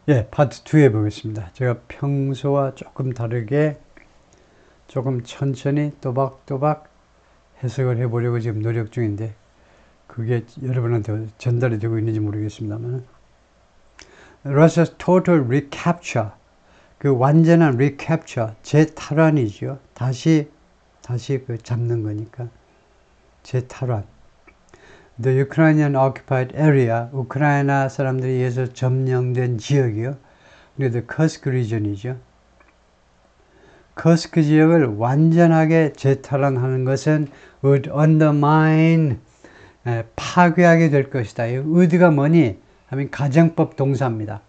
예, 파트 2 해보겠습니다. 제가 평소와 조금 다르게 조금 천천히 또박또박 해석을 해보려고 지금 노력 중인데 그게 여러분한테 전달이 되고 있는지 모르겠습니다만 Russia's total recapture, 그 완전한 recapture, 재탈환이죠. 다시 그 잡는 거니까 재탈환. The Ukrainian occupied area, 우크라이나 사람들에 의해서 점령된 지역이요. 그래도 커스크 리전이죠. 커스크 지역을 완전하게 재탈환하는 것은 would undermine, 파괴하게 될 것이다. 이 would가 뭐니? 하면 가정법 동사입니다.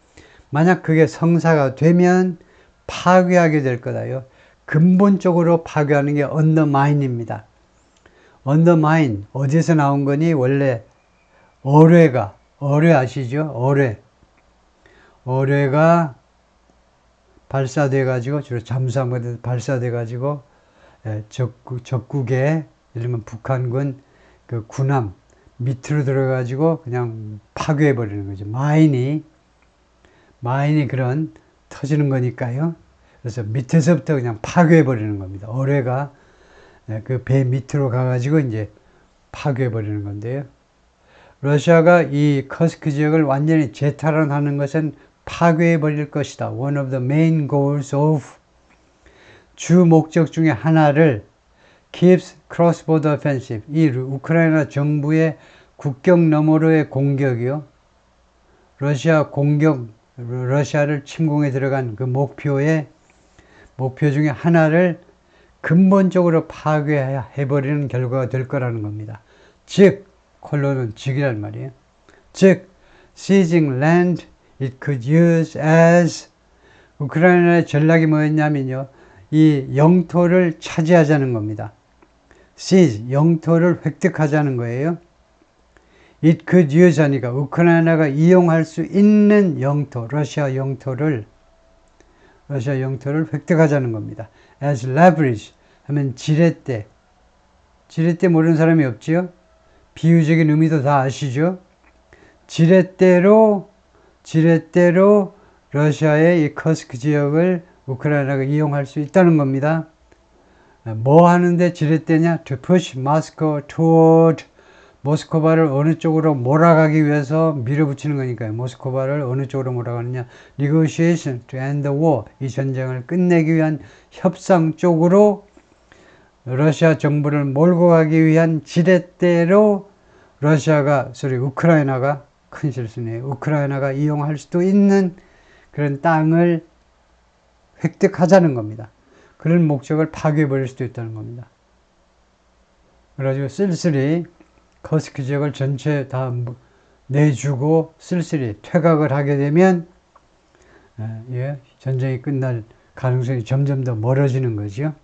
만약 그게 성사가 되면 파괴하게 될 거다요. 근본적으로 파괴하는 게 undermine입니다. undermine, 어디서 나온 거니? 원래 어뢰 아시죠? 어뢰가 발사돼 가지고, 주로 잠수함에 발사돼 가지고 적국에, 예를 들면 북한군 그 군함 밑으로 들어 가지고 그냥 파괴해 버리는 거죠. 마인이 그런 터지는 거니까요. 그래서 밑에서부터 그냥 파괴해 버리는 겁니다. 어뢰가 그 배 밑으로 가가지고 이제 파괴해 버리는 건데요. 러시아가 이 커스크 지역을 완전히 재탈환하는 것은 파괴해 버릴 것이다. One of the main goals of, 주 목적 중에 하나를 Kiev's cross-border offensive, 이 우크라이나 정부의 국경 너머로의 공격이요. 러시아를 침공에 들어간 그 목표 중에 하나를 근본적으로 파괴해버리는 결과가 될 거라는 겁니다. 즉, 콜론은 즉이란 말이에요. 즉, seizing land it could use as, 우크라이나의 전략이 뭐였냐면요. 이 영토를 차지하자는 겁니다. seize, 영토를 획득하자는 거예요. it could use 하니까 우크라이나가 이용할 수 있는 영토, 러시아 영토를 획득하자는 겁니다. as leverage 하면 지렛대 모르는 사람이 없지요? 비유적인 의미도 다 아시죠? 지렛대로 러시아의 이 커스크 지역을 우크라이나가 이용할 수 있다는 겁니다. 뭐 하는데 지렛대냐? To push Moscow toward, 모스크바를 어느 쪽으로 몰아가기 위해서 밀어붙이는 거니까요. 모스크바를 어느 쪽으로 몰아가느냐? Negotiation to end the war, 이 전쟁을 끝내기 위한 협상 쪽으로 러시아 정부를 몰고 가기 위한 지렛대로 우크라이나가, 큰 실수네요. 우크라이나가 이용할 수도 있는 그런 땅을 획득하자는 겁니다. 그런 목적을 파괴해버릴 수도 있다는 겁니다. 그래가지고 쓸쓸히 커스크 지역을 전체 다 내주고 쓸쓸히 퇴각을 하게 되면 전쟁이 끝날 가능성이 점점 더 멀어지는 거죠.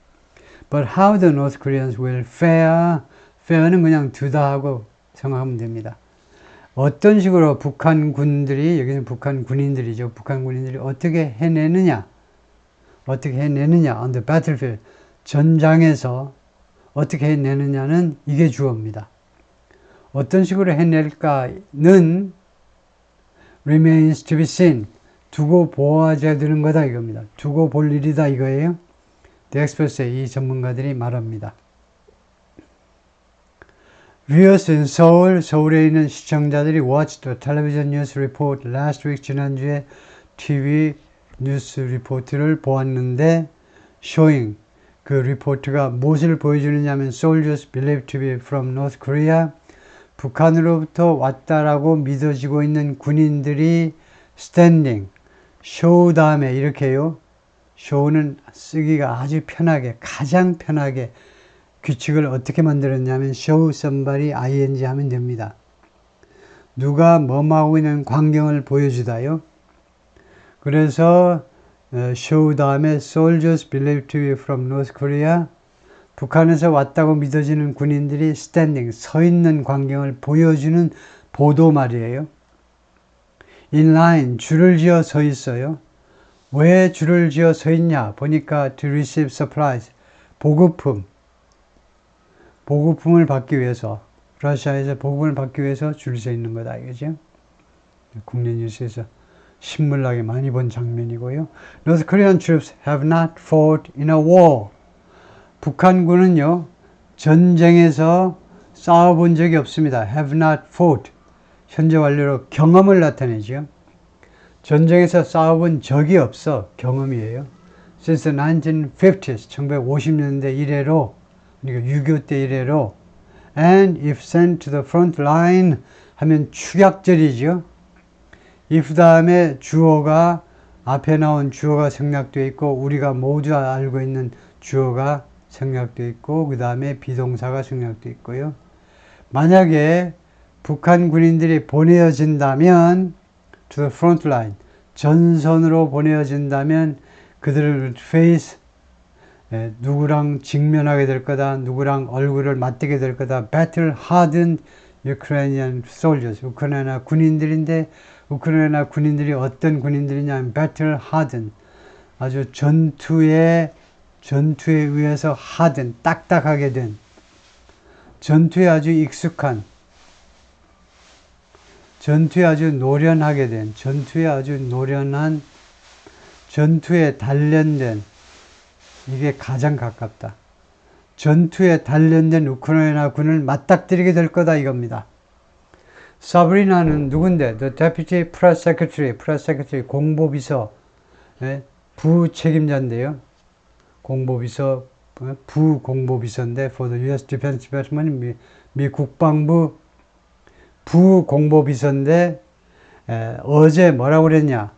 But how the North Koreans will fare, fare는 그냥 두다 하고 생각하면 됩니다. 어떤 식으로 북한 군인들이, 여기는 북한 군인들이죠. 북한 군인들이 어떻게 해내느냐 on the battlefield, 전장에서 어떻게 해내느냐는 이게 주어입니다. 어떤 식으로 해낼까는 remains to be seen, 두고 보아져야 되는 거다 이겁니다. 두고 볼 일이다 이거예요. The experts, 이 전문가들이 말합니다. Viewers in Seoul, 서울에 있는 시청자들이 watched the television news report last week, 지난주에 TV 뉴스 리포트를 보았는데 showing, 그 리포트가 무엇을 보여주느냐 하면 soldiers believed to be from North Korea, 북한으로부터 왔다라고 믿어지고 있는 군인들이 standing, show 다음에 이렇게요. show는 쓰기가 아주 편하게, 가장 편하게 규칙을 어떻게 만들었냐면 show somebody ing 하면 됩니다. 누가 뭐하고 있는 광경을 보여주다요. 그래서 show 다음에 soldiers believed to be from North Korea, 북한에서 왔다고 믿어지는 군인들이 standing, 서 있는 광경을 보여주는 보도 말이에요. in line, 줄을 지어 서 있어요. 왜 줄을 지어 서 있냐? 보니까 to receive supplies, 보급품을 받기 위해서, 러시아에서 보급을 받기 위해서 줄 서 있는 거다 이거죠. 국내 뉴스에서 신물나게 많이 본 장면이고요. North Korean troops have not fought in a war. 북한군은요, 전쟁에서 싸워본 적이 없습니다. have not fought. 현재 완료로 경험을 나타내죠. 전쟁에서 싸워본 적이 없어. 경험이에요. Since the 1950s, 1950년대 이래로, 그러니까 6.25 때 이래로, and if sent to the front line 하면 축약절이죠. if 다음에 주어가, 앞에 나온 주어가 생략되어 있고, 우리가 모두 알고 있는 주어가 생략되어 있고, 그 다음에 비동사가 생략되어 있고요. 만약에 북한 군인들이 보내어진다면, to the front line, 전선으로 보내어진다면, 그들을 face, 누구랑 직면하게 될 거다, 누구랑 얼굴을 맞대게 될 거다, battle hardened Ukrainian soldiers, 우크라이나 군인들인데, 우크라이나 군인들이 어떤 군인들이냐면, battle hardened, 아주 전투에 의해서 hardened, 딱딱하게 된, 전투에 아주 익숙한, 전투에 아주 노련하게 된, 전투에 아주 노련한, 전투에 단련된, 이게 가장 가깝다. 전투에 단련된 우크라이나 군을 맞닥뜨리게 될 거다 이겁니다. 사브리나는 누군데? The Deputy Press Secretary, 공보비서, 부책임자인데요. 공보비서, 부공보비서인데, for the U.S. Defense Department, 미 국방부 부공보비서인데, 어제 뭐라고 그랬냐?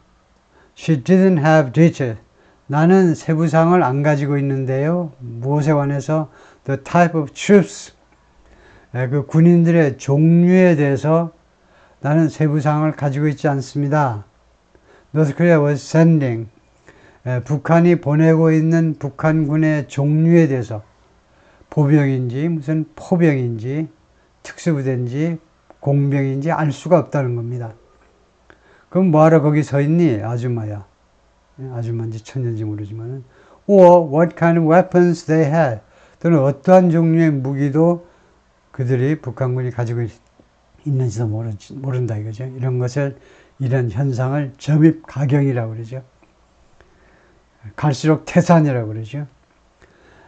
She didn't have details. 나는 세부사항을 안 가지고 있는데요. 무엇에 관해서? The type of troops. 그 군인들의 종류에 대해서 나는 세부사항을 가지고 있지 않습니다. North Korea was sending. 북한이 보내고 있는 북한군의 종류에 대해서 보병인지 무슨 포병인지 특수부대인지 공병인지 알 수가 없다는 겁니다. 그럼 뭐하러 거기 서 있니? 아줌마야. 아줌마인지 천년인지 모르지만 or what kind of weapons they had. 또는 어떠한 종류의 무기도 그들이 북한군이 가지고 있는지도 모른다 이거죠. 이런 현상을 점입가경이라고 그러죠. 갈수록 태산이라고 그러죠.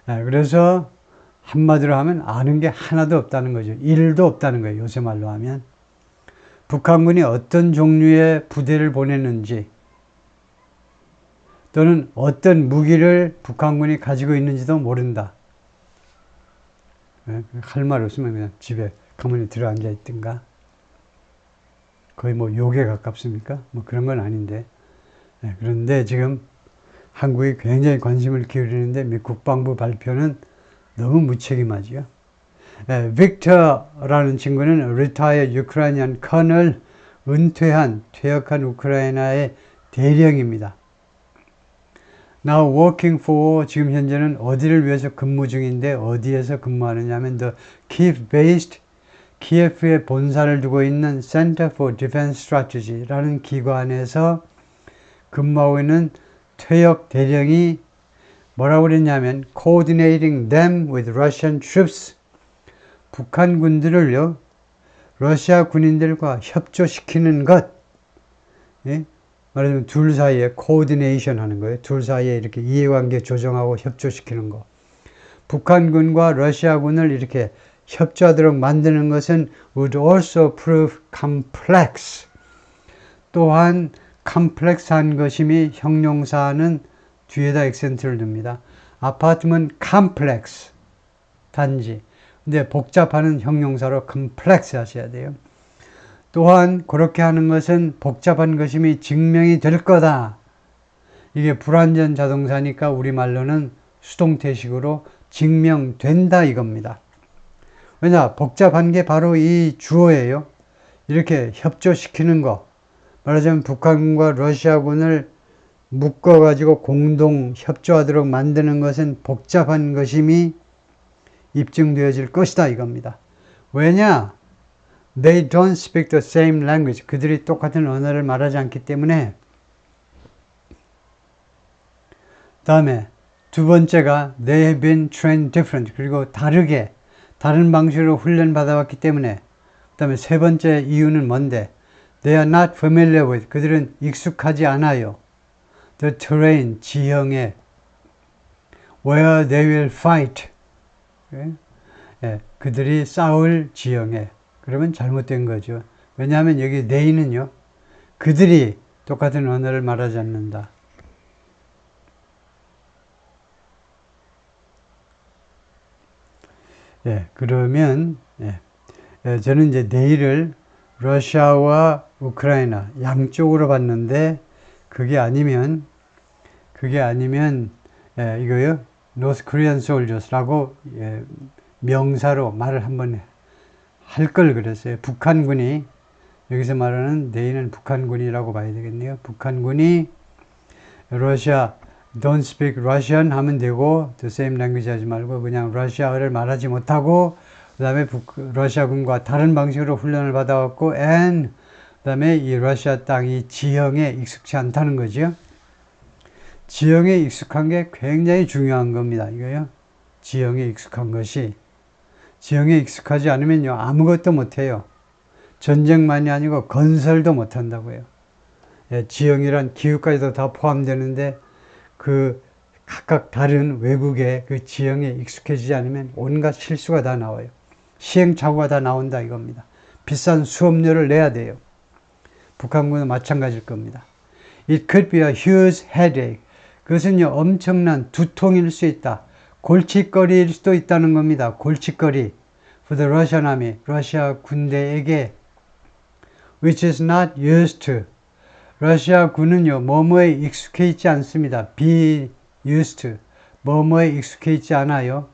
그래서 한마디로 하면 아는 게 하나도 없다는 거죠. 1도 없다는 거예요. 요새 말로 하면. 북한군이 어떤 종류의 부대를 보냈는지 또는 어떤 무기를 북한군이 가지고 있는지도 모른다. 할 말 없으면 그냥 집에 가만히 들어앉아 있든가. 거의 뭐 욕에 가깝습니까? 뭐 그런 건 아닌데. 그런데 지금 한국이 굉장히 관심을 기울이는데 미 국방부 발표는 너무 무책임하지요. 빅터라는 친구는 retired Ukrainian colonel, 퇴역한 우크라이나의 대령입니다. Now working for, 지금 현재는 어디를 위해서 근무 중인데 어디에서 근무하느냐 하면 the Kiev-based, 키예프에 본사를 두고 있는 Center for Defense Strategy라는 기관에서 근무하고 있는 퇴역 대령이 뭐라고 그랬냐면 coordinating them with Russian troops, 북한 군들을요 러시아 군인들과 협조시키는 것, 말하자면 둘 사이에 코디네이션 하는 거예요. 둘 사이에 이렇게 이해관계 조정하고 협조시키는 거. 북한군과 러시아군을 이렇게 협조하도록 만드는 것은 would also prove complex. 또한 complex한 것임이 형용사는 뒤에다 액센트를 둡니다. 아파트면 complex, 단지. 근데 복잡하는 형용사로 complex 하셔야 돼요. 또한 그렇게 하는 것은 복잡한 것임이 증명이 될 거다. 이게 불완전 자동사니까 우리말로는 수동태식으로 증명된다 이겁니다. 왜냐? 복잡한 게 바로 이 주어예요. 이렇게 협조시키는 거. 말하자면 북한군과 러시아군을 묶어가지고 공동 협조하도록 만드는 것은 복잡한 것임이 입증되어질 것이다 이겁니다. 왜냐? They don't speak the same language. 그들이 똑같은 언어를 말하지 않기 때문에. 다음에 두 번째가 They have been trained different. 그리고 다른 방식으로 훈련받아왔기 때문에. 그 다음에 세 번째 이유는 뭔데? They are not familiar with. 그들은 익숙하지 않아요. The terrain, 지형에. Where they will fight. 예, 그들이 싸울 지형에. 그러면 잘못된 거죠. 왜냐하면 여기 they는요. 그들이 똑같은 언어를 말하지 않는다. 예, 그러면 저는 이제 they를 러시아와 우크라이나 양쪽으로 봤는데 그게 아니면 이거요. North Korean soldiers라고 명사로 말을 한번 할 걸 그랬어요. 북한군이 여기서 말하는 they는 북한군이라고 봐야 되겠네요. 북한군이 러시아 don't speak Russian 하면 되고 the same language 하지 말고 그냥 러시아어를 말하지 못하고 그 다음에 러시아군과 다른 방식으로 훈련을 받아왔고 and 그 다음에 이 러시아 땅이 지형에 익숙치 않다는 거죠. 지형에 익숙한 게 굉장히 중요한 겁니다. 이거요. 지형에 익숙한 것이 지형에 익숙하지 않으면요 아무것도 못해요. 전쟁만이 아니고 건설도 못한다고요. 예, 지형이란 기후까지도 다 포함되는데 그 각각 다른 외국의 그 지형에 익숙해지지 않으면 온갖 실수가 다 나와요. 시행착오가 다 나온다 이겁니다. 비싼 수업료를 내야 돼요. 북한군은 마찬가지일 겁니다. It could be a huge headache. 그것은요 엄청난 두통일 수 있다. 골칫거리일 수도 있다는 겁니다. 골칫거리. For the Russian army. 러시아 군대에게 which is not used to. 러시아 군은요 뭐뭐에 익숙해 있지 않습니다. be used to. 뭐뭐에 익숙해 있지 않아요.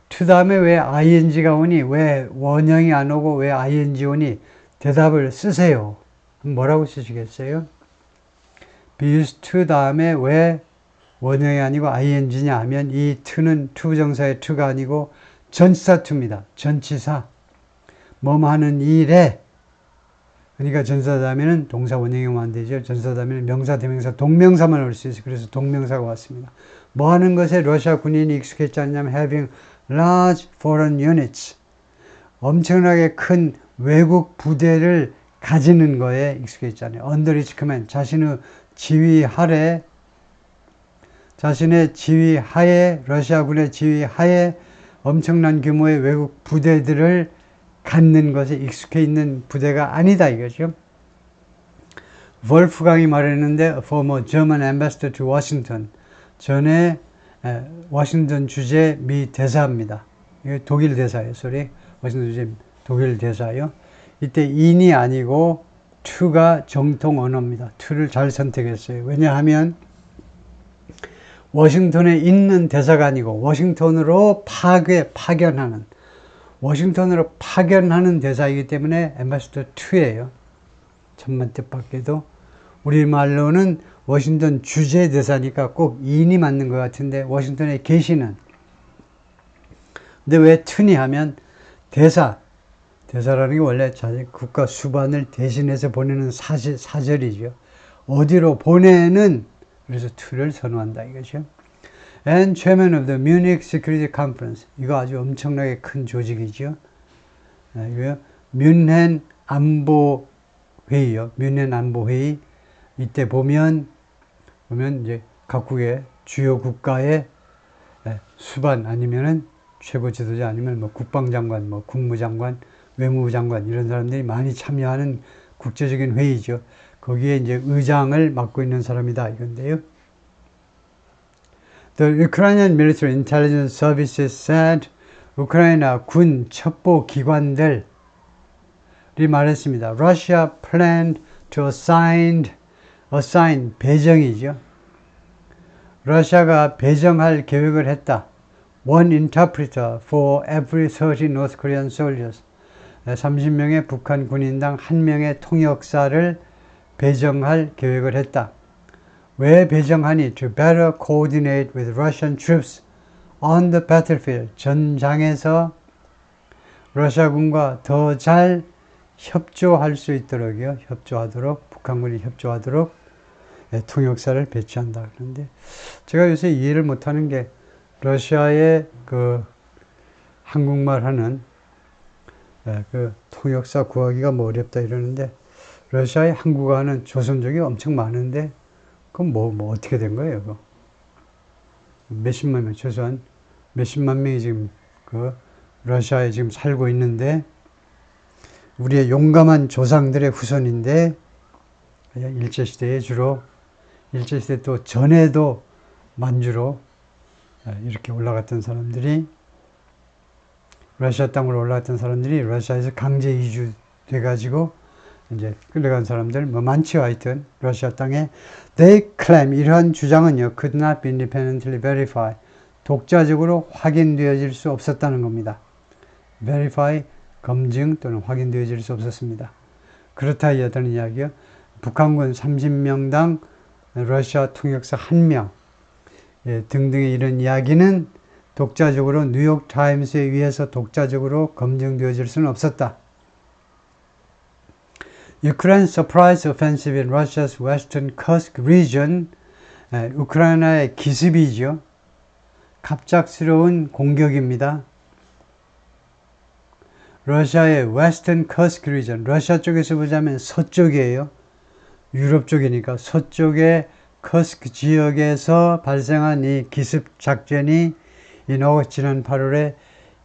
to 다음에 왜 ing가 오니? 왜 원형이 안 오고 왜 ing 오니? 대답을 쓰세요. 뭐라고 쓰시겠어요? be used to 다음에 왜 원형이 아니고 ing냐 하면 이 to는 to 정사의 to가 아니고 전치사 to입니다. 전치사. 뭐뭐 하는 일에 그러니까 전치사 다음에는 동사 원형이 오면 안 되죠. 전치사 다음에는 명사, 대명사, 동명사만 올 수 있어요. 그래서 동명사가 왔습니다. 뭐 하는 것에 러시아 군인이 익숙했지 않냐면 having large foreign units. 엄청나게 큰 외국 부대를 가지는 거에 익숙했잖아요. under its command. 자신의 지휘 아래 자신의 지휘 하에 러시아군의 지휘 하에 엄청난 규모의 외국 부대들을 갖는 것에 익숙해 있는 부대가 아니다 이거죠. 볼프강이 말했는데 former German ambassador to Washington. 전에 워싱턴 주재 미 대사입니다. 이거 독일 대사예요. 소리. 워싱턴 주재 독일 대사요. 이때 in이 아니고 to가 정통 언어입니다. to를 잘 선택했어요. 왜냐하면 워싱턴에 있는 대사가 아니고 워싱턴으로 파견하는 대사이기 때문에 엠바서더 2예요. 천만 뜻밖에도 우리말로는 워싱턴 주재 대사니까 꼭 인이 맞는 것 같은데 워싱턴에 계시는 근데 왜 2니 하면 대사라는 게 원래 국가 수반을 대신해서 보내는 사절이죠. 어디로 보내는 그래서 2를 선호한다 이거죠. And chairman of the Munich Security Conference. 이거 아주 엄청나게 큰 조직이죠. 이거요. 뮌헨 안보 회의요. 뮌헨 안보 회의. 이때 보면 이제 각국의 주요 국가의 수반 아니면은 최고 지도자 아니면 뭐 국방장관, 뭐 국무장관, 외무부 장관 이런 사람들이 많이 참여하는 국제적인 회의죠. 거기에 이제 의장을 맡고 있는 사람이다 이건데요. The Ukrainian Military Intelligence Services said 우크라이나 군 첩보 기관들이 말했습니다. Russia planned to assign 배정이죠. 러시아가 배정할 계획을 했다. One interpreter for every 30 North Korean soldiers. 30명의 북한 군인당 1명의 통역사를 배정할 계획을 했다. 왜 배정하니? To better coordinate with Russian troops on the battlefield. 전장에서 러시아군과 더 잘 협조할 수 있도록요. 북한군이 협조하도록 통역사를 배치한다. 그런데 제가 요새 이해를 못하는 게 러시아의 그 한국말 하는 그 통역사 구하기가 뭐 어렵다 이러는데 러시아에 한국어하는 조선족이 엄청 많은데 그럼 뭐 어떻게 된 거예요? 그거? 몇십만 명, 최소한 몇십만 명이 지금 그 러시아에 지금 살고 있는데 우리의 용감한 조상들의 후손인데 일제시대에 주로 일제시대 또 전에도 만주로 이렇게 올라갔던 사람들이 러시아 땅으로 올라갔던 사람들이 러시아에서 강제 이주돼 가지고 이제 끌려간 사람들 뭐 많지요. 하여튼 러시아 땅에 they claim 이러한 주장은요 could not be independently verified 독자적으로 확인되어질 수 없었다는 겁니다. verify 검증 또는 확인되어질 수 없었습니다. 그렇다 하던 이야기요. 북한군 30명당 러시아 통역사 1명 등등의 이런 이야기는 독자적으로 뉴욕 타임스에 의해서 독자적으로 검증되어질 수는 없었다. Ukraine surprise offensive in Russia's western Kursk region 우크라이나의 기습이죠. 갑작스러운 공격입니다. 러시아의 western Kursk region 러시아 쪽에서 보자면 서쪽이에요. 유럽 쪽이니까 서쪽의 커스크 지역에서 발생한 이 기습 작전이 지난 8월에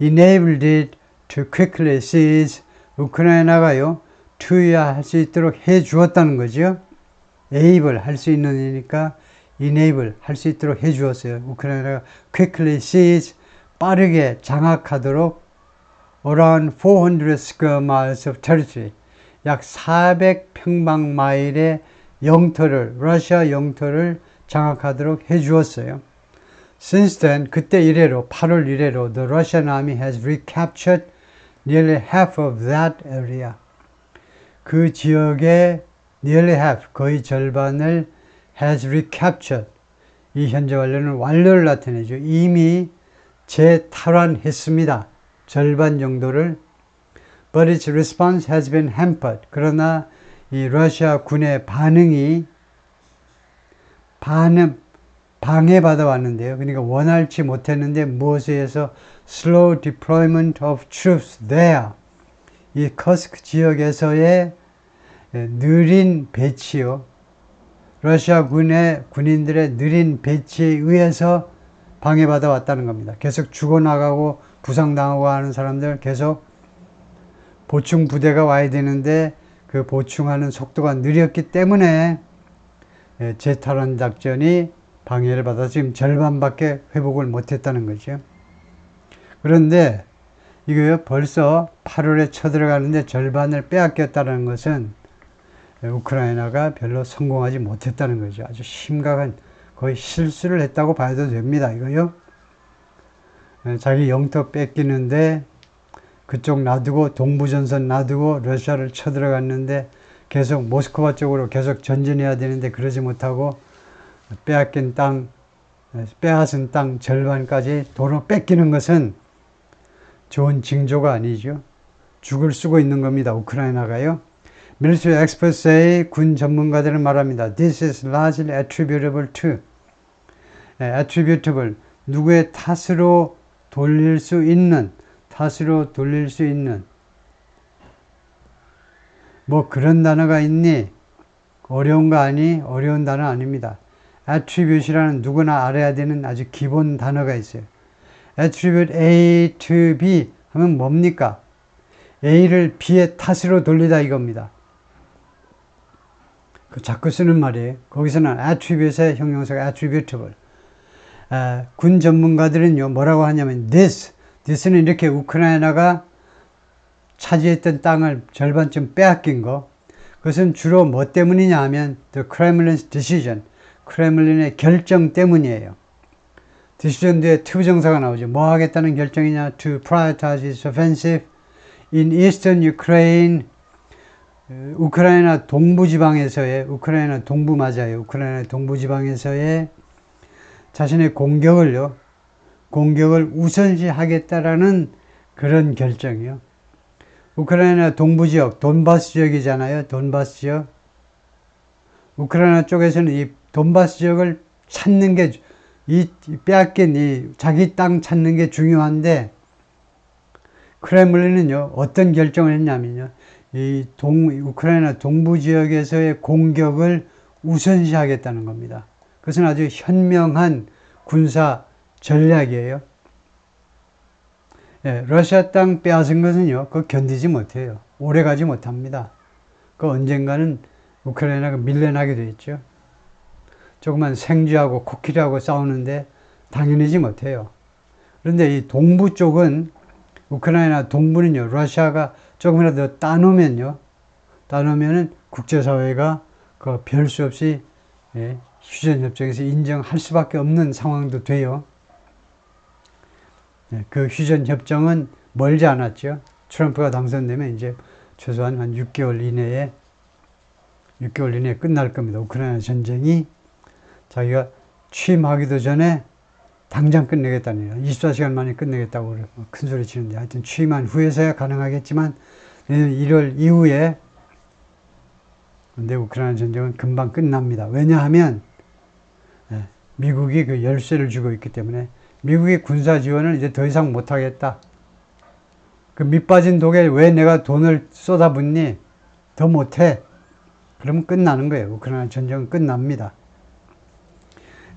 enabled it to quickly seize 우크라이나가요 투여할 수 있도록 해 주었다는 거죠. able 할 수 있는 이니까 enable 할 수 있도록 해 주었어요. 우크라이나가 quickly seize 빠르게 장악하도록 around 400 square miles of territory 약 400평방마일의 영토를 러시아 영토를 장악하도록 해 주었어요. Since then, 그때 이래로 8월 이래로 the Russian army has recaptured nearly half of that area. 그 지역의 nearly half, 거의 절반을 has recaptured. 이 현재 완료는 완료를 나타내죠. 이미 재탈환했습니다. 절반 정도를. But its response has been hampered. 그러나 이 러시아 군의 반응이 방해받아 왔는데요. 그러니까 원활치 못했는데 무엇에 의해서 slow deployment of troops there. 이 커스크 지역에서의 느린 배치요. 러시아 군인들의 느린 배치에 의해서 방해받아 왔다는 겁니다. 계속 죽어나가고 부상당하고 하는 사람들 계속 보충 부대가 와야 되는데 그 보충하는 속도가 느렸기 때문에 재탈환 작전이 방해를 받아서 지금 절반밖에 회복을 못했다는 거죠. 그런데 이거요 벌써 8월에 쳐들어가는데 절반을 빼앗겼다는 것은 우크라이나가 별로 성공하지 못했다는 거죠. 아주 심각한 거의 실수를 했다고 봐도 됩니다. 이거요. 자기 영토 뺏기는데 그쪽 놔두고 동부전선 놔두고 러시아를 쳐들어갔는데 계속 모스크바 쪽으로 계속 전진해야 되는데 그러지 못하고 빼앗은 땅 절반까지 도로 뺏기는 것은 좋은 징조가 아니죠. 죽을 쓰고 있는 겁니다. 우크라이나가요. Military experts say 군 전문가들은 말합니다. This is largely attributable to attributable 누구의 탓으로 돌릴 수 있는 뭐 그런 단어가 있니? 어려운 거 아니? 어려운 단어 아닙니다. attribute이라는 누구나 알아야 되는 아주 기본 단어가 있어요. attribute A to B 하면 뭡니까? A를 B의 탓으로 돌리다 이겁니다. 그 자꾸 쓰는 말이에요. 거기서는 attribute의 형용사가 attributable. 군 전문가들은요 뭐라고 하냐면 this는 이렇게 우크라이나가 차지했던 땅을 절반쯤 빼앗긴 거 그것은 주로 뭐 때문이냐 하면 the Kremlin's decision 크렘린의 결정 때문이에요. decision 뒤에 투부정사가 나오죠. 뭐 하겠다는 결정이냐 to prioritize its offensive in eastern Ukraine 우크라이나 동부지방에서의 우크라이나 동부 맞아요. 우크라이나 동부지방에서의 자신의 공격을 우선시하겠다라는 그런 결정이요. 우크라이나 동부지역, 돈바스 지역이잖아요. 돈바스 지역. 우크라이나 쪽에서는 이 돈바스 지역을 찾는 게, 빼앗긴 이 자기 땅 찾는 게 중요한데, 크렘린은요, 어떤 결정을 했냐면요. 우크라이나 동부 지역에서의 공격을 우선시하겠다는 겁니다. 그것은 아주 현명한 군사 전략이에요. 예, 러시아 땅 빼앗은 것은요, 그거 견디지 못해요. 오래 가지 못합니다. 그 언젠가는 우크라이나가 밀려나게 돼 있죠. 조그만 생쥐하고 코끼리하고 싸우는데 당연하지 못해요. 그런데 이 동부 쪽은, 우크라이나 동부는요, 러시아가 조금이라도 따놓으면은 국제사회가 그 별 수 없이, 예, 휴전협정에서 인정할 수밖에 없는 상황도 돼요. 예, 그 휴전협정은 멀지 않았죠. 트럼프가 당선되면 이제 최소한 한 6개월 이내에 끝날 겁니다. 우크라이나 전쟁이 자기가 취임하기도 전에 당장 끝내겠다는, 24시간 만에 끝내겠다고 큰 소리 치는데, 하여튼 취임한 후에서야 가능하겠지만 내년 1월 이후에, 근데 우크라이나 전쟁은 금방 끝납니다. 왜냐하면 미국이 그 열쇠를 쥐고 있기 때문에, 미국의 군사 지원을 이제 더 이상 못하겠다. 그 밑빠진 독에 왜 내가 돈을 쏟아붓니? 더 못해. 그러면 끝나는 거예요. 우크라이나 전쟁은 끝납니다.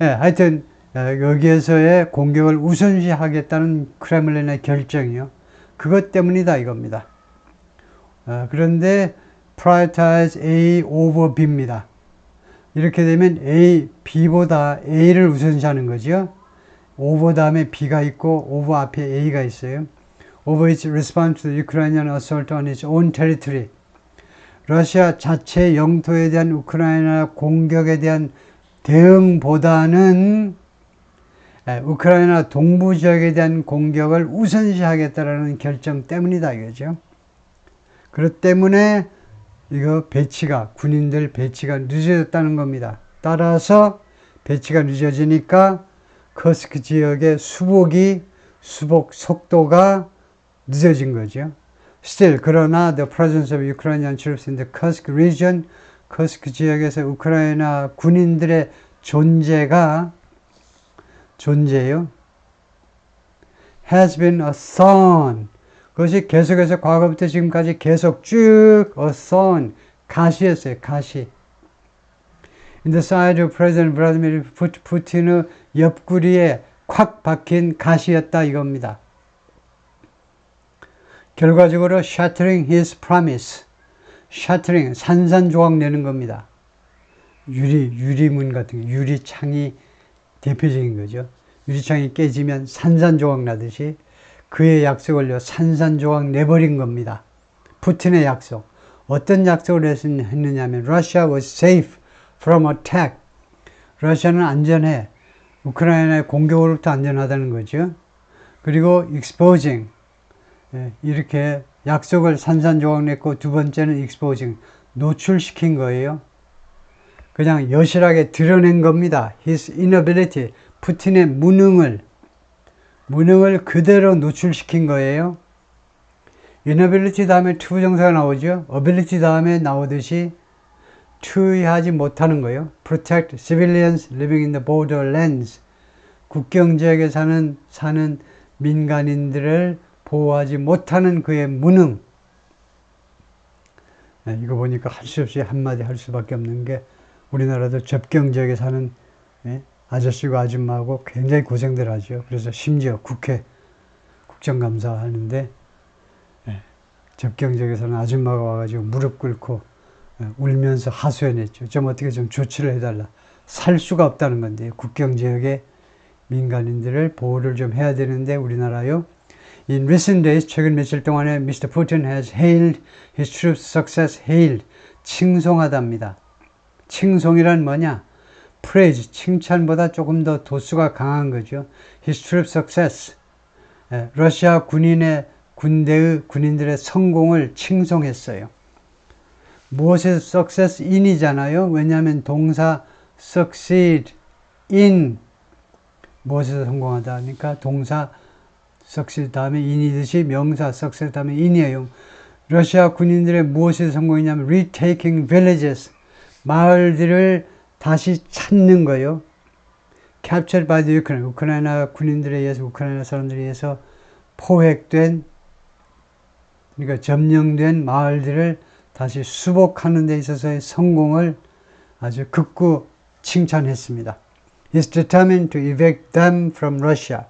예, 하여튼 여기에서의 공격을 우선시하겠다는 크렘린의 결정이요. 그것 때문이다 이겁니다. 그런데 prioritize A over B입니다. 이렇게 되면 B보다 A를 우선시하는 거죠. over 다음에 B가 있고 over 앞에 A가 있어요. over its response to the Ukrainian assault on its own territory. 러시아 자체 영토에 대한 우크라이나 공격에 대한 대응보다는 우크라이나 동부 지역에 대한 공격을 우선시하겠다라는 결정 때문이다 이거죠. 그렇기 때문에 이거 군인들 배치가 늦어졌다는 겁니다. 따라서 배치가 늦어지니까 커스크 지역의 수복 속도가 늦어진 거죠. Still, 그러나 the presence of Ukrainian troops in the Kursk region, 커스크 지역에서 우크라이나 군인들의 존재요, has been a thorn. 그것이 계속해서 과거부터 지금까지 계속 쭉 a thorn, 가시였어요, 가시. In the side of President Vladimir Putin의 옆구리에 콱 박힌 가시였다 이겁니다. 결과적으로 shattering his promise, shattering, 산산조각 내는 겁니다. 유리문 같은 거, 유리창이 대표적인 거죠. 유리창이 깨지면 산산조각 나듯이 그의 약속을요, 산산조각 내버린 겁니다. 푸틴의 약속. 어떤 약속을 했느냐면 Russia was safe from attack. 러시아는 안전해. 우크라이나의 공격으로부터 안전하다는 거죠. 그리고 exposing. 이렇게 약속을 산산조각 냈고, 두 번째는 exposing. 노출시킨 거예요. 그냥 여실하게 드러낸 겁니다. His inability. 푸틴의 무능을 그대로 노출시킨 거예요. inability 다음에 투부정사가 나오죠. ability 다음에 나오듯이 투의하지 못하는 거예요. protect civilians living in the borderlands. 국경지역에 사는 민간인들을 보호하지 못하는 그의 무능. 이거 보니까 할 수 없이 한마디 할 수밖에 없는 게, 우리나라도 접경지역에 사는 아저씨고 아줌마하고 굉장히 고생들 하죠. 그래서 심지어 국정감사 하는데 접경지역에서는 아줌마가 와가지고 무릎 꿇고 울면서 하소연했죠. 좀 어떻게 좀 조치를 해달라. 살 수가 없다는 건데, 국경지역의 민간인들을 보호를 좀 해야 되는데 우리나라요. In recent days, 최근 며칠 동안에 Mr. Putin has hailed his troops' success. hailed, 칭송하답니다. 칭송이란 뭐냐? praise, 칭찬보다 조금 더 도수가 강한 거죠. His troops' success. 러시아 군인들의 성공을 칭송했어요. 무엇에서 success in이잖아요. 왜냐하면 동사 succeed in, 무엇에서 성공하다 하니까 동사 succeed 다음에 in이듯이 명사 success 다음에 in이에요. 러시아 군인들의 무엇에서 성공했냐면 retaking villages, 마을들을 다시 찾는 거예요. captured by the Ukraine, 우크라이나 군인들에 의해서, 우크라이나 사람들에 의해서 포획된 그러니까 점령된 마을들을 다시 수복하는 데 있어서의 성공을 아주 극구 칭찬했습니다. He's determined to evict them from Russia.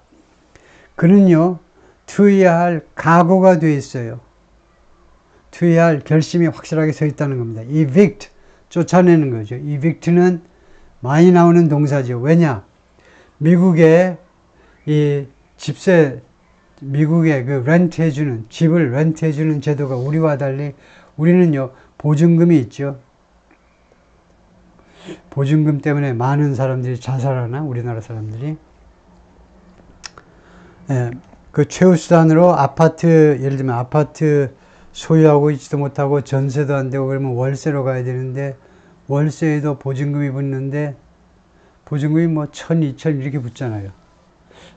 그는요, 투의할 각오가 되어 있어요. 투의할 결심이 확실하게 서 있다는 겁니다. evict, 쫓아내는 거죠. evict는 많이 나오는 동사죠. 왜냐? 미국의 이 집세, 미국의 그 렌트해주는, 집을 렌트해주는 제도가 우리와 달리 우리는요, 보증금이 있죠. 보증금 때문에 많은 사람들이 자살하나? 우리나라 사람들이. 예, 그 최우수단으로 아파트, 예를 들면 아파트 소유하고 있지도 못하고 전세도 안 되고 그러면 월세로 가야 되는데 월세에도 보증금이 붙는데 보증금이 뭐 1,000, 2,000 이렇게 붙잖아요.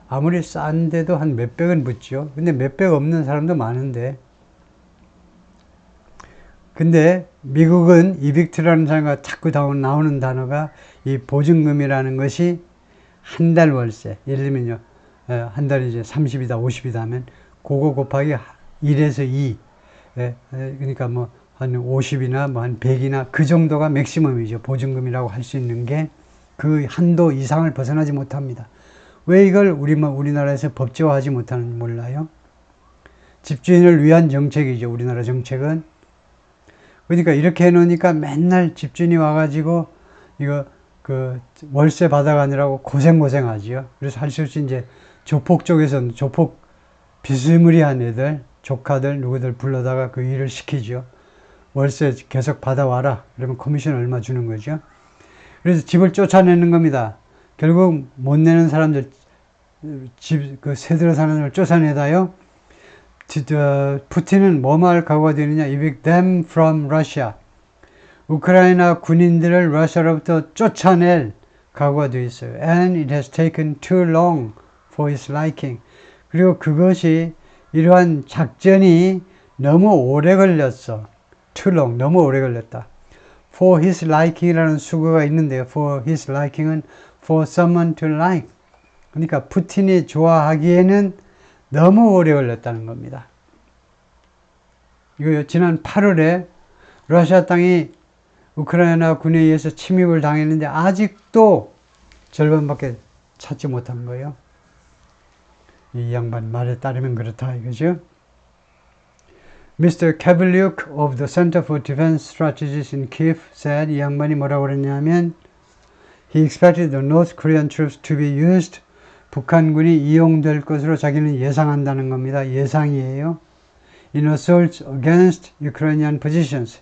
아무리 싼데도 한 몇백은 붙죠. 근데 몇백 없는 사람도 많은데. 근데 미국은 이빅트라는 단어가 자꾸 나오는 단어가 이 보증금이라는 것이 한 달 월세. 예를 들면요. 한 달이 이제 30이다, 50이다 하면 그거 곱하기 1에서 2. 그러니까 뭐 한 50이나 뭐 한 100이나 그 정도가 맥시멈이죠. 보증금이라고 할 수 있는 게 그 한도 이상을 벗어나지 못합니다. 왜 이걸 우리나라에서 법제화하지 못하는지 몰라요? 집주인을 위한 정책이죠. 우리나라 정책은. 그러니까 이렇게 해놓으니까 맨날 집주인이 와가지고 이거 그 월세 받아가느라고 고생하지요. 그래서 할 수 없이 이제 조폭 쪽에서는 조폭 비스무리한 애들, 조카들, 누구들 불러다가 그 일을 시키죠. 월세 계속 받아와라. 그러면 커미션 얼마 주는 거죠. 그래서 집을 쫓아내는 겁니다. 결국 못 내는 사람들, 그 새들어 사는 사람을 쫓아내다요. 푸틴은 뭐뭐 할 각오가 되느냐? evict them from Russia. 우크라이나 군인들을 러시아로부터 쫓아낼 각오가 되어 있어요. And it has taken too long for his liking. 그리고 그것이 이러한 작전이 너무 오래 걸렸어. too long, 너무 오래 걸렸다. for his liking이라는 수거가 있는데요. for his liking은 for someone to like. 그러니까 푸틴이 좋아하기에는 너무 오래 걸렸다는 겁니다. 이거 지난 8월에 러시아 땅이 우크라이나 군에 의해서 침입을 당했는데 아직도 절반밖에 찾지 못한 거예요. 이 양반 말에 따르면 그렇다 이거죠. Mr. Kavylyuk of the Center for Defense Strategies in Kiev said, 이 양반이 뭐라고 그랬냐면 he expected the North Korean troops to be used. 북한군이 이용될 것으로 자기는 예상한다는 겁니다. 예상이에요. In assaults against Ukrainian positions.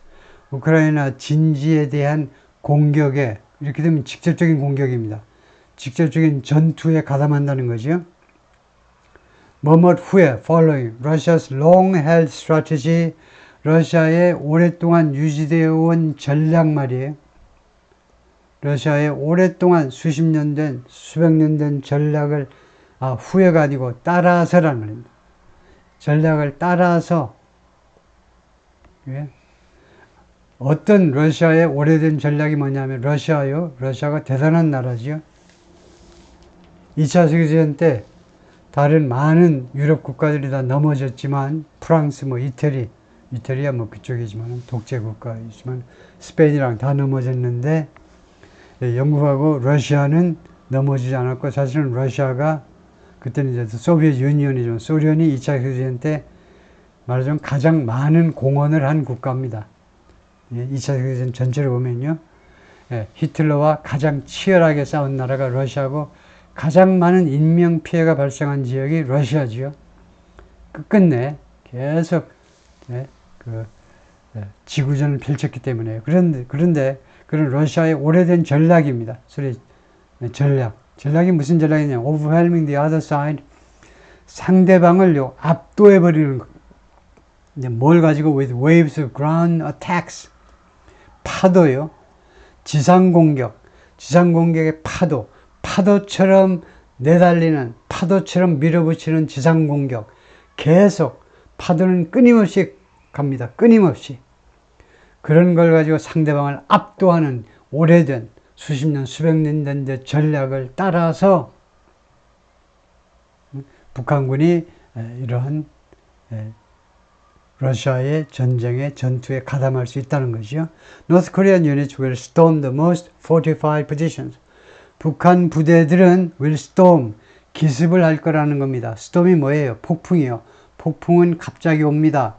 우크라이나 진지에 대한 공격에, 이렇게 되면 직접적인 공격입니다. 직접적인 전투에 가담한다는 거죠. 뭐뭇 후에, following Russia's long-held strategy, 러시아의 오랫동안 유지되어 온 전략 말이에요. 러시아의 오랫동안 수십 년 된, 수백 년 된 전략을, 후회가 아니고 따라서라는 말입니다. 전략을 따라서, 예? 어떤 러시아의 오래된 전략이 뭐냐면, 러시아가 대단한 나라지요. 2차 세계대전 때 다른 많은 유럽 국가들이 다 넘어졌지만, 프랑스, 이태리야 뭐 그쪽이지만, 독재 국가이지만, 스페인이랑 다 넘어졌는데, 영국하고 러시아는 넘어지지 않았고, 사실은 러시아가 그때는 이제 소비에트 유니언이죠. 소련이 2차 세계대전 때 말하자면 가장 많은 공헌을 한 국가입니다. 2차 세계대전 전체를 보면요. 히틀러와 가장 치열하게 싸운 나라가 러시아고 가장 많은 인명피해가 발생한 지역이 러시아지요. 끝끝내 계속 지구전을 펼쳤기 때문에. 그런데 그런 러시아의 오래된 전략입니다. 전략이 무슨 전략이냐? Overwhelming the other side. 상대방을 압도해버리는 것. 이제 뭘 가지고 with waves of ground attacks. 파도요. 지상공격의 파도처럼 내달리는, 파도처럼 밀어붙이는 지상공격. 계속 파도는 끊임없이 갑니다. 끊임없이. 그런 걸 가지고 상대방을 압도하는 오래된 수십 년, 수백 년 된 전략을 따라서 북한군이 이러한 러시아의 전투에 가담할 수 있다는 것이요. North Korean units will storm the most fortified positions. 북한 부대들은 will storm, 기습을 할 거라는 겁니다. storm이 뭐예요? 폭풍이요. 폭풍은 갑자기 옵니다.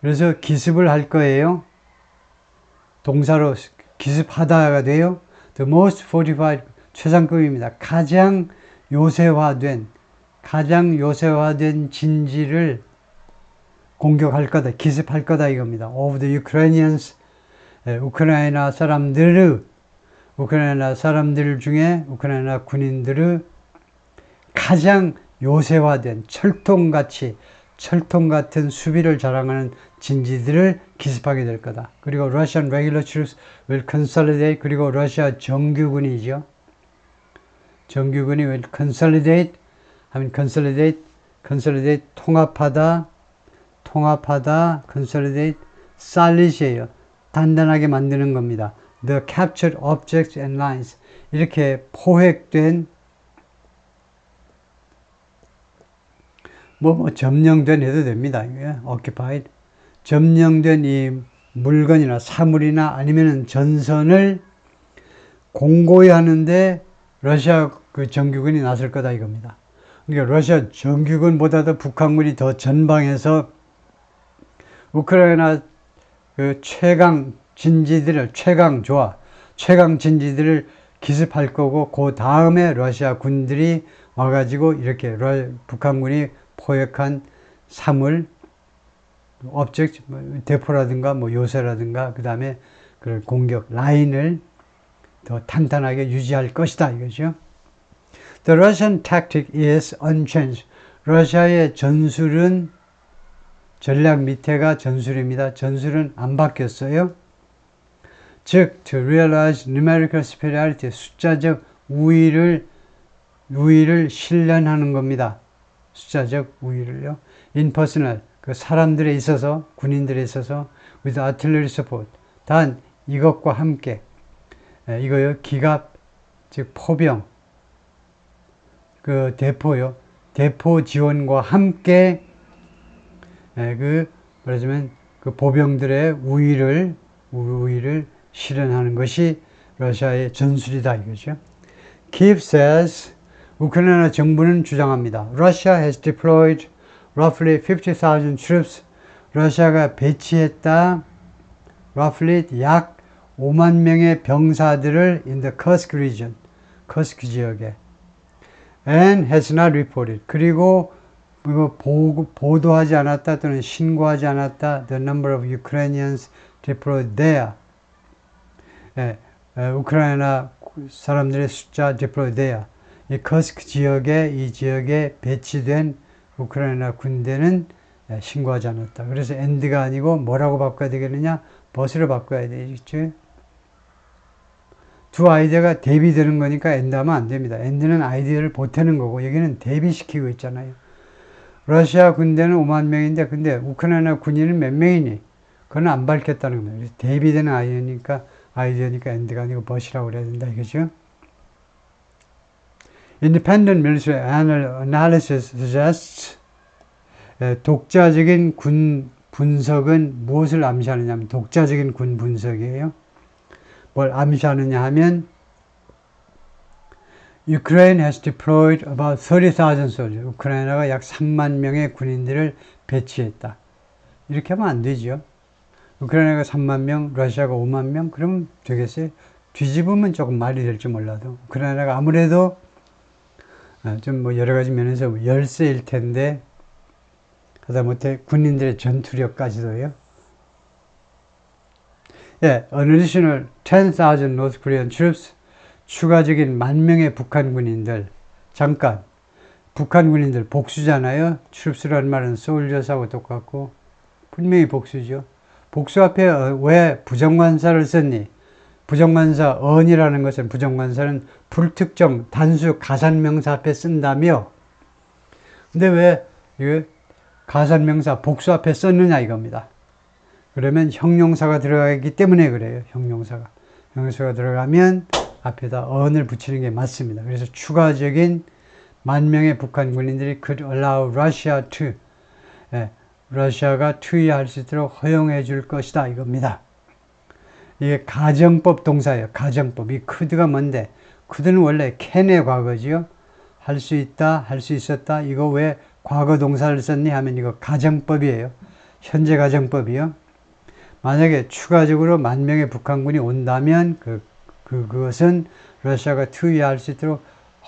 그래서 기습을 할 거예요. 동사로 기습하다가 돼요. The most fortified, 최상급입니다. 가장 요새화된 진지를 공격할 거다, 기습할 거다 이겁니다. Of the Ukrainians, 우크라이나 사람들 중에 우크라이나 군인들의 가장 요새화된 철통 같은 수비를 자랑하는 진지들을 기습하게 될 거다. 그리고 Russian regular troops will consolidate. 그리고 러시아 정규군이죠. 정규군이 will consolidate 하면 consolidate 통합하다, consolidate solid이에요. 단단하게 만드는 겁니다. The captured objects and lines. 이렇게 포획된 점령된 해도 됩니다. occupied. 점령된 이 물건이나 사물이나 아니면은 전선을 공고히 하는데 러시아 그 정규군이 나설 거다 이겁니다. 그러니까 러시아 정규군보다도 북한군이 더 전방에서 우크라이나 그 최강 진지들을 기습할 거고, 그 다음에 러시아 군들이 와가지고 이렇게 북한군이 포획한 사물, object, 대포라든가 요새라든가 그 다음에 그 공격 라인을 더 탄탄하게 유지할 것이다 이거죠. The Russian tactic is unchanged. 러시아의 전술은 전략 밑에가 전술입니다. 전술은 안 바뀌었어요. 즉, to realize numerical superiority, 숫자적 우위를 실현하는 겁니다. 숫자적 우위를요. In personnel, 그 사람들에 있어서, 군인들에 있어서, with artillery support. 단 이것과 함께, 이거요, 기갑, 즉 포병, 그 대포요, 대포 지원과 함께, 말하자면 그 보병들의 우위를 실현하는 것이 러시아의 전술이다 이거죠. Kiev says, 우크라이나 정부는 주장합니다. Russia has deployed roughly 50,000 troops. 러시아가 배치했다 roughly 약 5만 명의 병사들을 in the Kursk region, 커스크 지역에, and has not reported. 그리고 보도하지 않았다 또는 신고하지 않았다 the number of Ukrainians deployed there. 우크라이나 사람들의 숫자 deployed there. 이 커스크 지역에, 이 지역에 배치된 우크라이나 군대는 신고하지 않았다. 그래서 and가 아니고 뭐라고 바꿔야 되겠느냐? but으로 바꿔야 되겠죠. 두 아이디어가 대비되는 거니까 and 하면 안 됩니다. and는 아이디어를 보태는 거고 여기는 대비시키고 있잖아요. 러시아 군대는 5만 명인데 근데 우크라이나 군인은 몇 명이니? 그건 안 밝혔다는 겁니다. 그래서 대비되는 아이디어니까 and가 아니고 but이라고 그래야 된다 이거죠. Independent military analysis suggests, 독자적인 군 분석은 무엇을 암시하느냐 하면 독자적인 군 분석이에요. 뭘 암시하느냐 하면 Ukraine has deployed about 30,000 soldiers. 우크라이나가 약 3만 명의 군인들을 배치했다. 이렇게 하면 안 되죠. 우크라이나가 3만 명, 러시아가 5만 명? 그러면 되겠어요? 뒤집으면 조금 말이 될지 몰라도. 우크라이나가 아무래도 좀 여러 가지 면에서 열세일 텐데, 하다못해 군인들의 전투력까지도요. an additional 10,000 North Korean troops, 추가적인 10,000명의 북한 군인들. 잠깐, 북한 군인들 복수잖아요. troops라는 말은 soldiers하고 똑같고 분명히 복수죠. 복수 앞에 왜 부정관사를 썼니? 부정관사 on이라는 것은, 부정관사는 불특정 단수 가산명사 앞에 쓴다며. 근데 왜 이거 가산명사 복수 앞에 썼느냐 이겁니다. 그러면 형용사가 들어가기 때문에 그래요. 형용사가 들어가면 앞에다 on을 붙이는 게 맞습니다. 그래서 추가적인 10,000명의 북한 군인들이 could allow Russia to, 러시아가 투여할 수 있도록 허용해 줄 것이다 이겁니다. 이게 가정법 동사예요. 가정법. 이 could가 뭔데? could는 원래 can의 과거지요. 할 수 있다, 할 수 있었다. 이거 왜 과거 동사를 썼니 하면 이거 가정법이에요. 현재 가정법이요. 만약에 추가적으로 10,000명의 북한군이 온다면 그것은 러시아가 투여할 수 있도록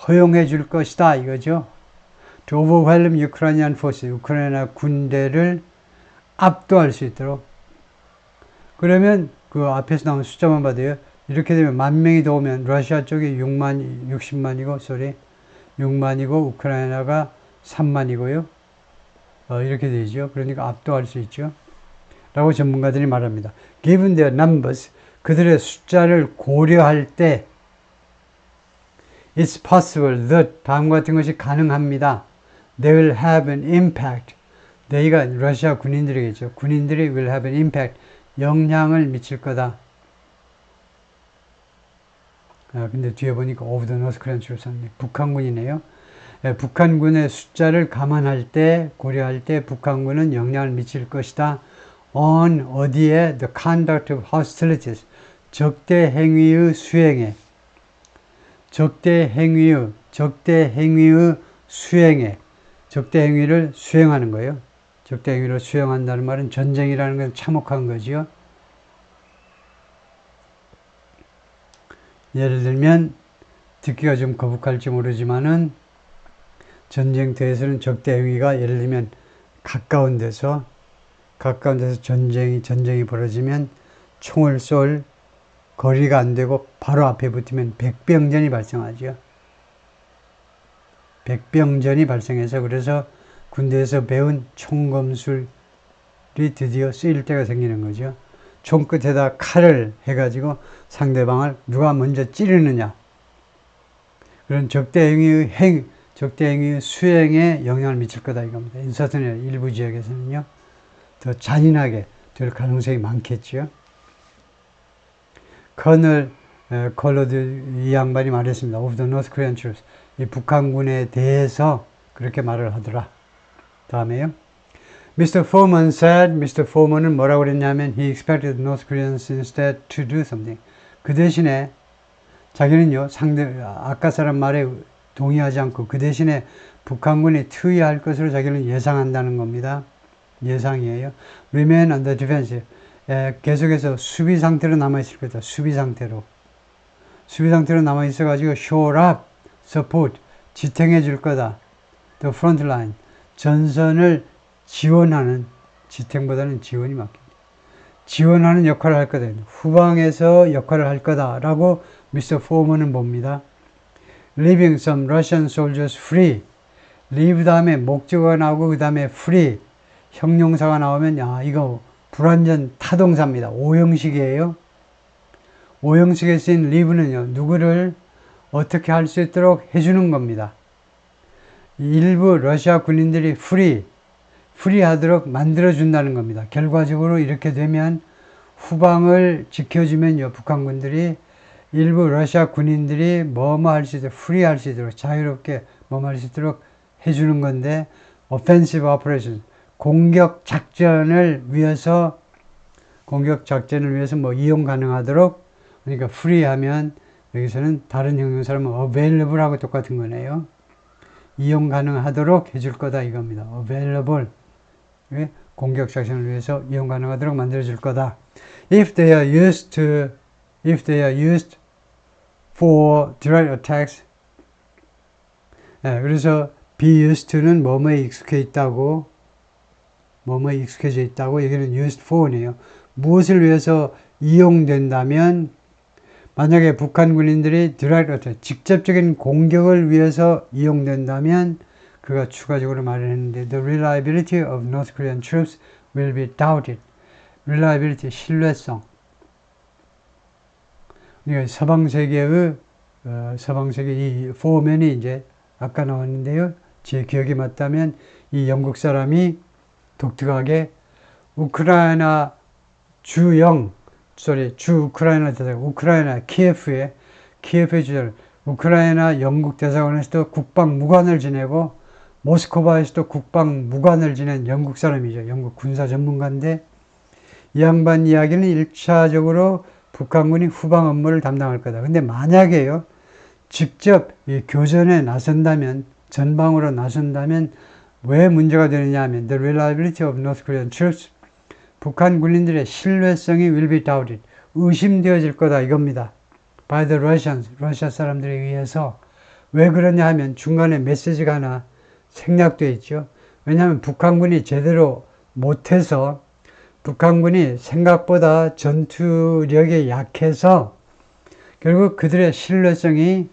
허용해 줄 것이다 이거죠. To overwhelm Ukrainian forces, 우크라이나 군대를 압도할 수 있도록. 그러면 그 앞에서 나온 숫자만 봐도요. 이렇게 되면 10,000명이 더 오면 러시아 쪽이 60만이고 6만이고 우크라이나가 3만이고요. 이렇게 되죠. 그러니까 압도할 수 있죠. 라고 전문가들이 말합니다. Given their numbers, 그들의 숫자를 고려할 때 It's possible that 다음과 같은 것이 가능합니다. They will have an impact. They가 러시아 군인들이겠죠. 군인들이 will have an impact. 영향을 미칠 거다. 근데 뒤에 보니까 of the North Korean troops. 북한군이네요. 북한군의 숫자를 감안할 때, 고려할 때 북한군은 영향을 미칠 것이다. on 어디에 the conduct of hostilities. 적대 행위의 수행에. 적대 행위의 수행에. 적대 행위를 수행하는 거예요. 적대 행위를 수행한다는 말은 전쟁이라는 건 참혹한 거지요. 예를 들면 듣기가 좀 거북할지 모르지만은 전쟁터에서는 적대 행위가 예를 들면 가까운 데서 전쟁이 벌어지면 총을 쏠 거리가 안 되고 바로 앞에 붙으면 백병전이 발생하죠. 백병전이 발생해서 그래서 군대에서 배운 총검술이 드디어 쓰일 때가 생기는 거죠. 총 끝에다 칼을 해가지고 상대방을 누가 먼저 찌르느냐. 그런 적대 행위의 수행에 영향을 미칠 거다 이겁니다. 인사선의 일부 지역에서는요. 더 잔인하게 될 가능성이 많겠죠. 커널 컬러드 이 양반이 말했습니다. Of the North Korean troops. 이 북한군에 대해서 그렇게 말을 하더라. 다음에요. Mr. Foreman said, Mr. Foreman은 뭐라고 그랬냐면 he expected North Koreans instead to do something. 그 대신에 자기는요, 아까 사람 말에 동의하지 않고 그 대신에 북한군이 투여할 것으로 자기는 예상한다는 겁니다. 예상이에요. Remain on the defensive. 계속해서 수비 상태로 남아있을 거다. 수비 상태로 남아있어가지고 shore up, support, 지탱해 줄 거다. The front line. 전선을 지원하는, 지탱보다는 지원이 맞겠다. 지원하는 역할을 할 거다. 후방에서 역할을 할 거다라고 미스터 포먼은 봅니다. Leaving some Russian soldiers free. leave 다음에 목적어가 나오고 그 다음에 free. 형용사가 나오면 이거 불완전 타동사입니다. 오형식이에요. 오형식에 쓰인 leave는요. 누구를 어떻게 할 수 있도록 해주는 겁니다. 일부 러시아 군인들이 프리하도록 만들어준다는 겁니다. 결과적으로 이렇게 되면 후방을 지켜주면요. 북한군들이 일부 러시아 군인들이 뭐뭐 할 수 있도록 프리할 수 있도록 자유롭게 뭐뭐 할 수 있도록 해주는 건데 offensive operation 공격 작전을 위해서 뭐 이용 가능하도록 그러니까 프리하면 여기서는 다른 형용사라면 available하고 똑같은 거네요. 이용 가능하도록 해줄 거다 이겁니다. available 공격 작전을 위해서 이용 가능하도록 만들어줄 거다. If they are used for direct attacks. 그래서 be used to는 뭐뭐에 익숙해 있다고, 뭐뭐에 익숙해져 있다고 여기는 used for네요. 무엇을 위해서 이용된다면 만약에 북한 군인들이 direct attack, 직접적인 공격을 위해서 이용된다면 그가 추가적으로 말을 했는데 the reliability of North Korean troops will be doubted. reliability, 신뢰성. 그러니까 서방 세계의 이 포맨이 이제 아까 나왔는데요. 제 기억이 맞다면 이 영국 사람이 독특하게 우크라이나 주 우크라이나 대사관, 우크라이나 키예프의 주재를 우크라이나 영국 대사관에서도 국방무관을 지내고 모스크바에서도 국방 무관을 지낸 영국 사람이죠. 영국 군사 전문가인데 이 양반 이야기는 1차적으로 북한군이 후방 업무를 담당할 거다. 근데 만약에요, 직접 이 교전에 나선다면, 전방으로 나선다면 왜 문제가 되느냐 하면 the reliability of North Korean troops, 북한 군인들의 신뢰성이 will be doubted, 의심되어질 거다 이겁니다. by the Russians, 러시아 사람들에 의해서. 왜 그러냐 하면 중간에 메시지가 하나 생략되어 있죠. 왜냐하면 북한군이 제대로 못해서, 북한군이 생각보다 전투력이 약해서 결국 그들의 신뢰성이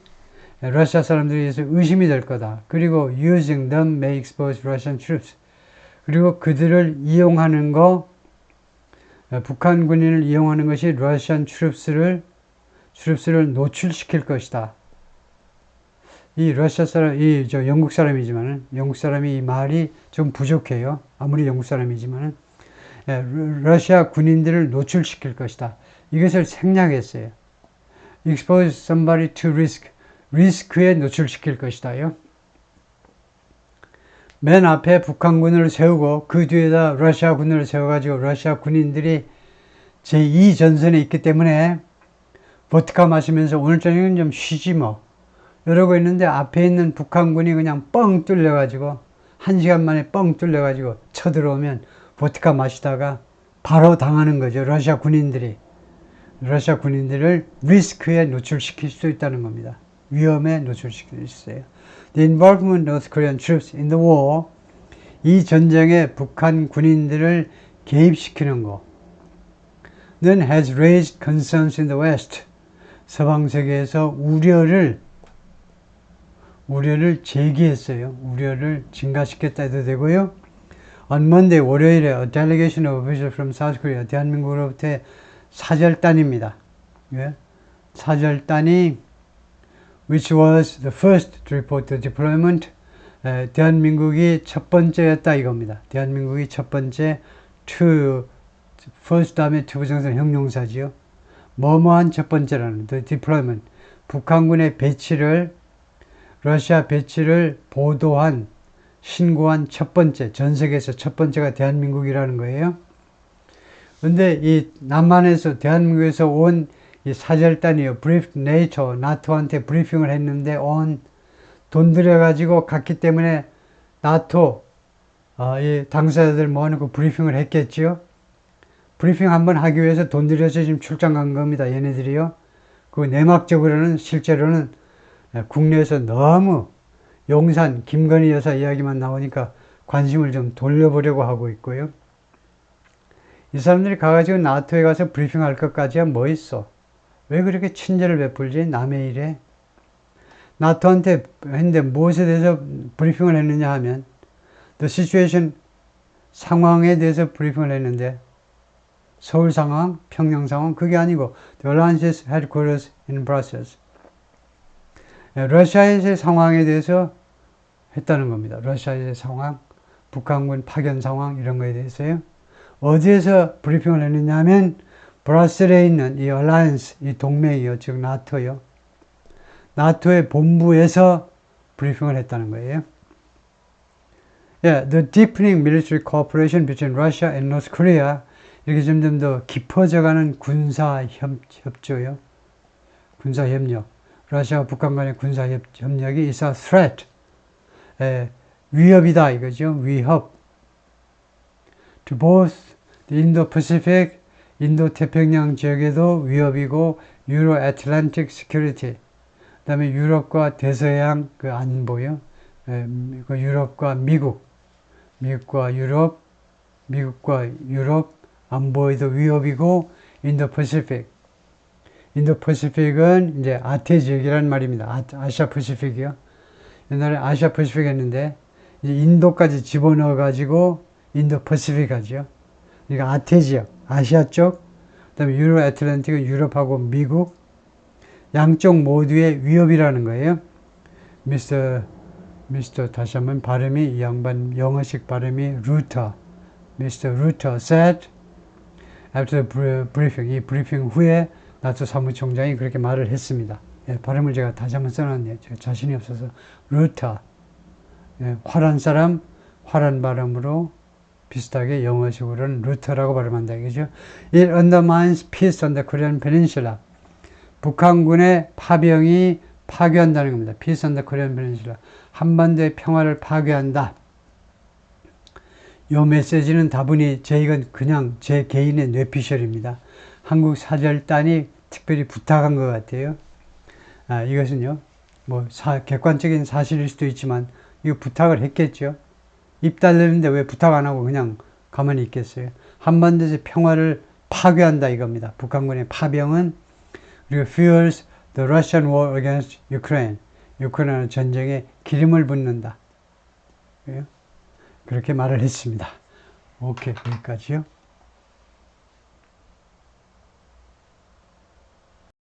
러시아 사람들에 의해서 의심이 될 거다. 그리고 using them may expose Russian troops. 그리고 그들을 이용하는 거, 북한 군인을 이용하는 것이 러시안 트룹스를 노출시킬 것이다. 이 러시아 사람, 영국 사람이지만은, 영국 사람이 이 말이 좀 부족해요. 아무리 영국 사람이지만은, 러시아 군인들을 노출시킬 것이다. 이것을 생략했어요. expose somebody to risk. 리스크에 노출시킬 것이다요. 맨 앞에 북한군을 세우고 그 뒤에다 러시아 군을 세워가지고 러시아 군인들이 제2전선에 있기 때문에 보트카 마시면서 오늘 저녁은 좀 쉬지 뭐 이러고 있는데 앞에 있는 북한군이 그냥 뻥 뚫려가지고 1시간 만에 뻥 뚫려가지고 쳐들어오면 보트카 마시다가 바로 당하는 거죠. 러시아 군인들을 리스크에 노출시킬 수 있다는 겁니다. 위험에 노출시킬 수 있어요. The involvement of North Korean troops in the war, 이 전쟁에 북한 군인들을 개입시키는 거는 has raised concerns in the West, 서방 세계에서 우려를 제기했어요. 우려를 증가시켰다 해도 되고요. On Monday, 월요일에 a delegation of officials from South Korea, 대한민국으로부터의 사절단입니다. 예? 사절단이 which was the first to report the deployment, 대한민국이 첫 번째였다 이겁니다. 대한민국이 첫 번째 first 다음에 to 부정사는 형용사지요. 뭐뭐한 첫 번째라는 the deployment, 북한군의 배치를, 러시아 배치를 보도한, 신고한 첫 번째, 전 세계에서 첫 번째가 대한민국이라는 거예요. 근데 이 남한에서, 대한민국에서 온 이 사절단이요, briefed NATO, 나토한테 브리핑을 했는데 돈 들여가지고 갔기 때문에 나토, 이 당사자들 모아놓고 브리핑을 했겠지요. 브리핑 한번 하기 위해서 돈 들여서 지금 출장 간 겁니다. 얘네들이요. 그 내막적으로는, 실제로는 국내에서 너무 용산 김건희 여사 이야기만 나오니까 관심을 좀 돌려보려고 하고 있고요. 이 사람들이 가가지고 나토에 가서 브리핑할 것까지야 뭐 있어. 왜 그렇게 친절을 베풀지? 남의 일에. 나토한테 했는데 무엇에 대해서 브리핑을 했느냐 하면 the situation, 상황에 대해서 브리핑을 했는데 서울 상황, 평양 상황, 그게 아니고 the alliance's headquarters in Brussels, 러시아의 상황에 대해서 했다는 겁니다. 러시아의 상황, 북한군 파견 상황 이런 거에 대해서요. 어디에서 브리핑을 했느냐 하면 브라셀에 있는 이 alliance, 이 동맹이요, 즉 나토요. 나토의 본부에서 브리핑을 했다는 거예요. The deepening military cooperation between Russia and North Korea, 이렇게 점점 더 깊어져가는 군사 협조요. 군사 협력. 러시아와 북한 간의 군사 협력이 is a threat. 위협이다 이거죠. 위협. To both the Indo-Pacific, 인도-태평양 지역에도 위협이고 Euro-Atlantic security. 그 다음에 유럽과 대서양 그 안보요. 그 유럽과 미국과 유럽 안보에도 위협이고 인도-패시픽. 인도-패시픽은 이제 아태 지역이라는 말입니다. 아시아 패시픽이요. 옛날에 아시아 패시픽 했는데 이제 인도까지 집어넣어 가지고 인도-패시픽 하죠. 그러니까 아태 지역, 아시아 쪽, 그다음에 유로 애틀랜틱은 유럽하고 미국, 양쪽 모두의 위협이라는 거예요. 미스터 다시 한번 발음이, 이 양반 영어식 발음이 루터, Mr. Rutter said after the briefing, 이 브리핑 후에 나토 사무총장이 그렇게 말을 했습니다. 발음을 제가 다시 한번 써놨네요. 제가 자신이 없어서 루터, 예, 화란 사람, 화란 발음으로 비슷하게 영어식으로는 루터라고 발음한다. 그죠? It undermines peace on the Korean Peninsula. 북한군의 파병이 파괴한다는 겁니다. Peace on the Korean Peninsula. 한반도의 평화를 파괴한다. 이 메시지는 다분히 이건 그냥 제 개인의 뇌피셜입니다. 한국 사절단이 특별히 부탁한 것 같아요. 이것은요, 뭐 객관적인 사실일 수도 있지만 이거 부탁을 했겠죠. 입 달리는데 왜 부탁 안 하고 그냥 가만히 있겠어요. 한반도에서 평화를 파괴한다 이겁니다. 북한군의 파병은 그리고 fuels the Russian war against Ukraine. 우크라이나 전쟁에 기름을 붓는다. 그렇게 말을 했습니다. 오케이, 여기까지요.